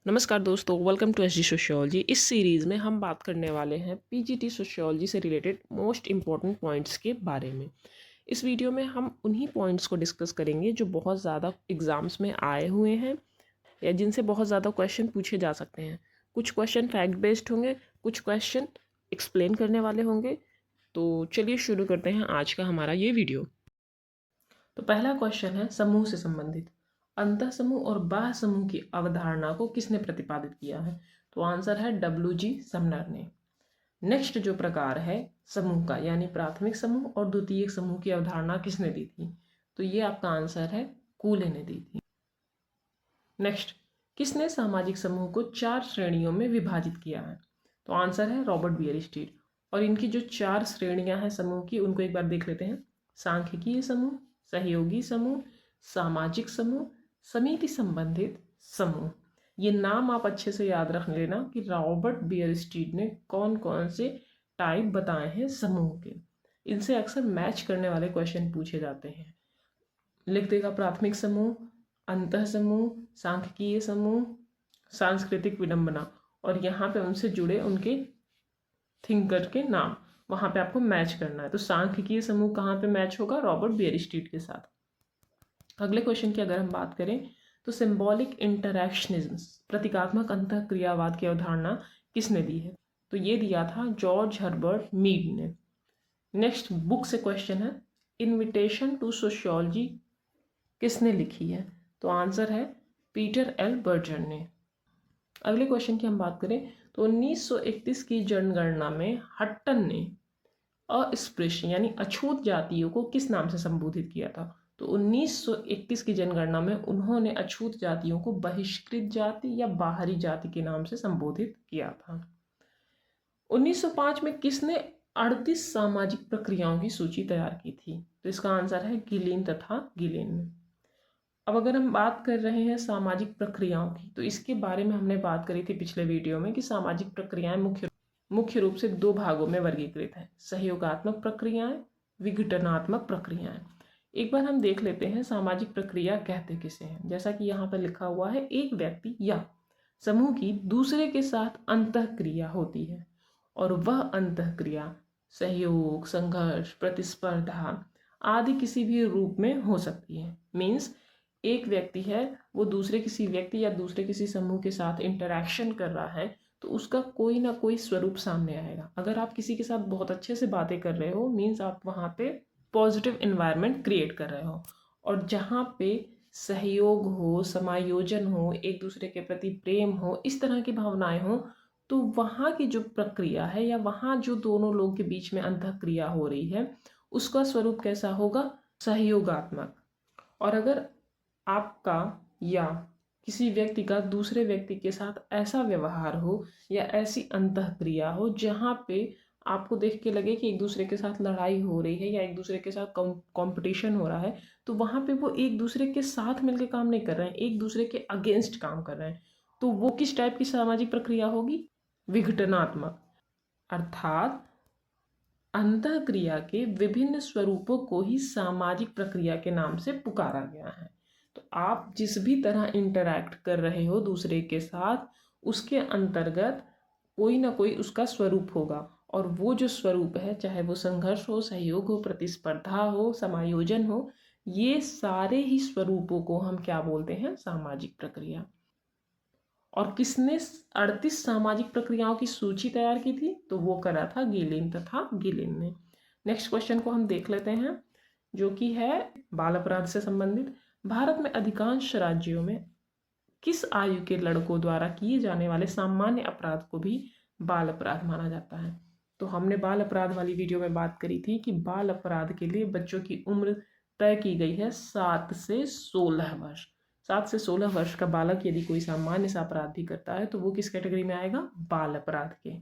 नमस्कार दोस्तों, welcome to SG sociology. इस सीरीज़ में हम बात करने वाले हैं पीजीटी सोशियोलॉजी से रिलेटेड मोस्ट इम्पॉर्टेंट पॉइंट्स के बारे में। इस वीडियो में हम उन्हीं पॉइंट्स को डिस्कस करेंगे जो बहुत ज़्यादा एग्ज़ाम्स में आए हुए हैं या जिनसे बहुत ज़्यादा क्वेश्चन पूछे जा सकते हैं। कुछ क्वेश्चन फैक्ट बेस्ड होंगे, कुछ क्वेश्चन एक्सप्लेन करने वाले होंगे। तो चलिए शुरू करते हैं आज का हमारा ये वीडियो। तो पहला क्वेश्चन है समूह से संबंधित। अंतः समूह और बाह्य समूह की अवधारणा को किसने प्रतिपादित किया है? तो आंसर है डब्ल्यू.जी. समनर ने। नेक्स्ट जो प्रकार है समूह का, यानी प्राथमिक समूह और द्वितीयक समूह की अवधारणा किसने दी थी? तो ये आपका आंसर है कूले ने दी थी। नेक्स्ट, किसने सामाजिक समूह को 4 श्रेणियों में विभाजित किया है? तो आंसर है रॉबर्ट बियरस्टीड। और इनकी जो 4 श्रेणियां हैं समूह की, उनको एक बार देख लेते हैं। सांख्यिकीय समूह, सहयोगी समूह, सामाजिक समूह, समिति संबंधित समूह। ये नाम आप अच्छे से याद रख लेना कि रॉबर्ट बियरस्टीड ने कौन कौन से टाइप बताए हैं समूह के। इनसे अक्सर मैच करने वाले क्वेश्चन पूछे जाते हैं। लिख देगा प्राथमिक समूह, अंतः समूह, सांख्यिकीय समूह, सांस्कृतिक विडंबना, और यहाँ पे उनसे जुड़े उनके थिंकर के नाम वहाँ पे आपको मैच करना है। तो सांख्यिकीय समूह कहाँ पे मैच होगा? रॉबर्ट बियरस्टीड के साथ। अगले क्वेश्चन की अगर हम बात करें तो सिंबॉलिक इंटरैक्शनिज्म, प्रतीकात्मक अंतःक्रियावाद की अवधारणा किसने दी है? तो ये दिया था जॉर्ज हर्बर्ट मीड ने। नेक्स्ट बुक से क्वेश्चन है, इनविटेशन टू सोशियोलॉजी किसने लिखी है? तो आंसर है पीटर एल बर्जर ने। अगले क्वेश्चन की हम बात करें तो 1931 की जनगणना में हट्टन ने अस्पृश्य यानी अछूत जातियों को किस नाम से संबोधित किया था? तो 1931 की जनगणना में उन्होंने अछूत जातियों को बहिष्कृत जाति या बाहरी जाति के नाम से संबोधित किया था। 1905 में किसने 38 सामाजिक प्रक्रियाओं की सूची तैयार की थी? तो इसका आंसर है गिलिन तथा गिलेन ने। अब अगर हम बात कर रहे हैं सामाजिक प्रक्रियाओं की, तो इसके बारे में हमने बात करी थी पिछले वीडियो में कि सामाजिक प्रक्रियाएं मुख्य रूप से 2 भागों में वर्गीकृत है, सहयोगात्मक प्रक्रियाएं, विघटनात्मक प्रक्रियाएं। एक बार हम देख लेते हैं सामाजिक प्रक्रिया कहते किसे हैं। जैसा कि यहाँ पर लिखा हुआ है, एक व्यक्ति या समूह की दूसरे के साथ अंतःक्रिया होती है और वह अंतःक्रिया सहयोग, संघर्ष, प्रतिस्पर्धा आदि किसी भी रूप में हो सकती है। मीन्स एक व्यक्ति है, वो दूसरे किसी व्यक्ति या दूसरे किसी समूह के साथ इंटरैक्शन कर रहा है, तो उसका कोई ना कोई स्वरूप सामने आएगा। अगर आप किसी के साथ बहुत अच्छे से बातें कर रहे हो, मीन्स आप वहाँ पे पॉजिटिव इन्वायरमेंट क्रिएट कर रहे हो। और जहाँ पे सहयोग हो, समायोजन हो, एक दूसरे के प्रति प्रेम हो, इस तरह की भावनाएं हो, तो वहाँ की जो प्रक्रिया है या वहाँ जो दोनों लोग के बीच में अंतःक्रिया हो रही है, उसका स्वरूप कैसा होगा? सहयोगात्मक। और अगर आपका या किसी व्यक्ति का दूसरे व्यक्ति के साथ ऐसा व्यवहार हो या ऐसी अंतःक्रिया हो जहाँ पे आपको देख के लगे कि एक दूसरे के साथ लड़ाई हो रही है या एक दूसरे के साथ कंपटीशन हो रहा है, तो वहाँ पे वो एक दूसरे के साथ मिलकर काम नहीं कर रहे हैं, एक दूसरे के अगेंस्ट काम कर रहे हैं, तो वो किस टाइप की सामाजिक प्रक्रिया होगी? विघटनात्मक। अर्थात अंतःक्रिया के विभिन्न स्वरूपों को ही सामाजिक प्रक्रिया के नाम से पुकारा गया है। तो आप जिस भी तरह इंटरैक्ट कर रहे हो दूसरे के साथ, उसके अंतर्गत कोई ना कोई उसका स्वरूप होगा, और वो जो स्वरूप है, चाहे वो संघर्ष हो, सहयोग हो, प्रतिस्पर्धा हो, समायोजन हो, ये सारे ही स्वरूपों को हम क्या बोलते हैं? सामाजिक प्रक्रिया। और किसने 38 सामाजिक प्रक्रियाओं की सूची तैयार की थी? तो वो करा था गिलिन तथा गिलिन ने। नेक्स्ट क्वेश्चन को हम देख लेते हैं, जो कि है बाल अपराध से संबंधित। भारत में अधिकांश राज्यों में किस आयु के लड़कों द्वारा किए जाने वाले सामान्य अपराध को भी बाल अपराध माना जाता है? तो हमने बाल अपराध वाली वीडियो में बात करी थी कि बाल अपराध के लिए बच्चों की उम्र तय की गई है 7 से 16 वर्ष। 7 से 16 वर्ष का बालक यदि कोई सामान्य सा अपराध भी करता है तो वो किस कैटेगरी में आएगा? बाल अपराध के।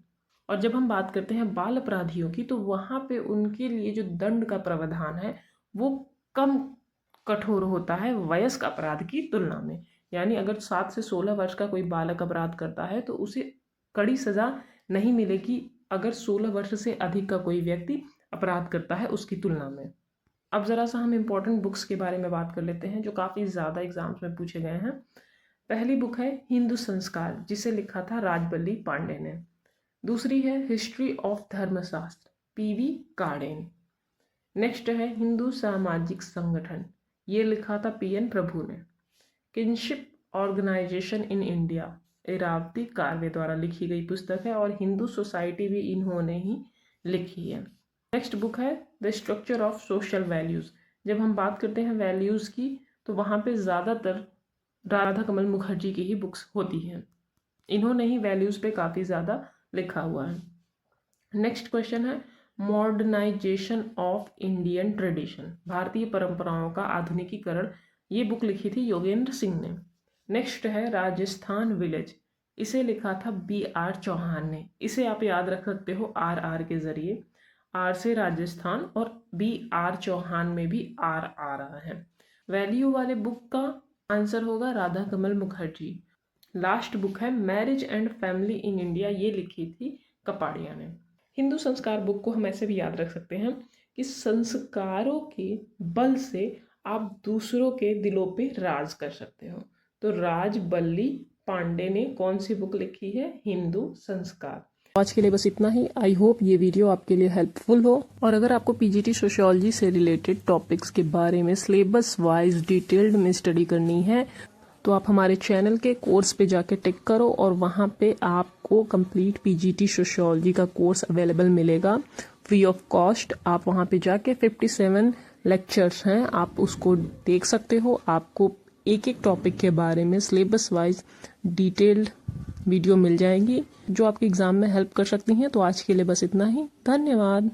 और जब हम बात करते हैं बाल अपराधियों की, तो वहाँ पे उनके लिए जो दंड का प्रावधान है वो कम कठोर होता है वयस्क अपराध की तुलना में। यानी अगर 7 से 16 वर्ष का कोई बालक अपराध करता है तो उसे कड़ी सजा नहीं मिलेगी अगर 16 वर्ष से अधिक का कोई व्यक्ति अपराध करता है उसकी तुलना में। अब ज़रा सा हम इम्पोर्टेंट बुक्स के बारे में बात कर लेते हैं जो काफ़ी ज़्यादा एग्जाम्स में पूछे गए हैं। पहली बुक है हिंदू संस्कार, जिसे लिखा था राजबल्ली पांडे ने। दूसरी है हिस्ट्री ऑफ धर्मशास्त्र, पीवी काड़ेन। नेक्स्ट है हिंदू सामाजिक संगठन, ये लिखा था पीएन प्रभु ने। Kinship organisation in India, Irawati Karve द्वारा लिखी गई पुस्तक है और हिंदू सोसाइटी भी इन्होंने ही लिखी है। नेक्स्ट बुक है the structure of social values. जब हम बात करते हैं वैल्यूज़ की तो वहाँ पे ज़्यादातर राधा कमल मुखर्जी की ही बुक्स होती हैं। इन्होंने ही वैल्यूज़ पे काफ़ी ज़्यादा लिखा हुआ है। नेक्स्ट क्वेश्चन है मॉडर्नाइजेशन ऑफ इंडियन ट्रेडिशन, भारतीय परंपराओं का आधुनिकीकरण। ये बुक लिखी थी योगेंद्र सिंह ने। नेक्स्ट है राजस्थान विलेज, इसे लिखा था BR चौहान ने। इसे आप याद रख सकते हो RR के ज़रिए, R से राजस्थान और BR चौहान में भी R आ रहा है। वैल्यू वाले बुक का आंसर होगा राधा कमल मुखर्जी। लास्ट बुक है marriage and family in India, ये लिखी थी कपाड़िया ने। हिंदू संस्कार बुक को हम ऐसे भी याद रख सकते हैं कि संस्कारों के बल से आप दूसरों के दिलों पे राज कर सकते हो। तो राजबल्ली पांडे ने कौन सी बुक लिखी है? हिंदू संस्कार। आज के लिए बस इतना ही। आई होप ये वीडियो आपके लिए हेल्पफुल हो। और अगर आपको पीजीटी सोशियोलॉजी से रिलेटेड टॉपिक्स के बारे में सिलेबस वाइज डिटेल्ड में स्टडी करनी है तो आप हमारे चैनल के कोर्स पे जाके टिक करो और वहाँ पे आपको कंप्लीट पीजीटी सोशियोलॉजी का कोर्स अवेलेबल मिलेगा फ्री ऑफ कॉस्ट। आप वहाँ पे जाके 57 लेक्चर्स हैं, आप उसको देख सकते हो। आपको एक एक टॉपिक के बारे में सिलेबस वाइज डिटेल्ड वीडियो मिल जाएंगी जो आपके एग्जाम में हेल्प कर सकती हैं। तो आज के लिए बस इतना ही। धन्यवाद।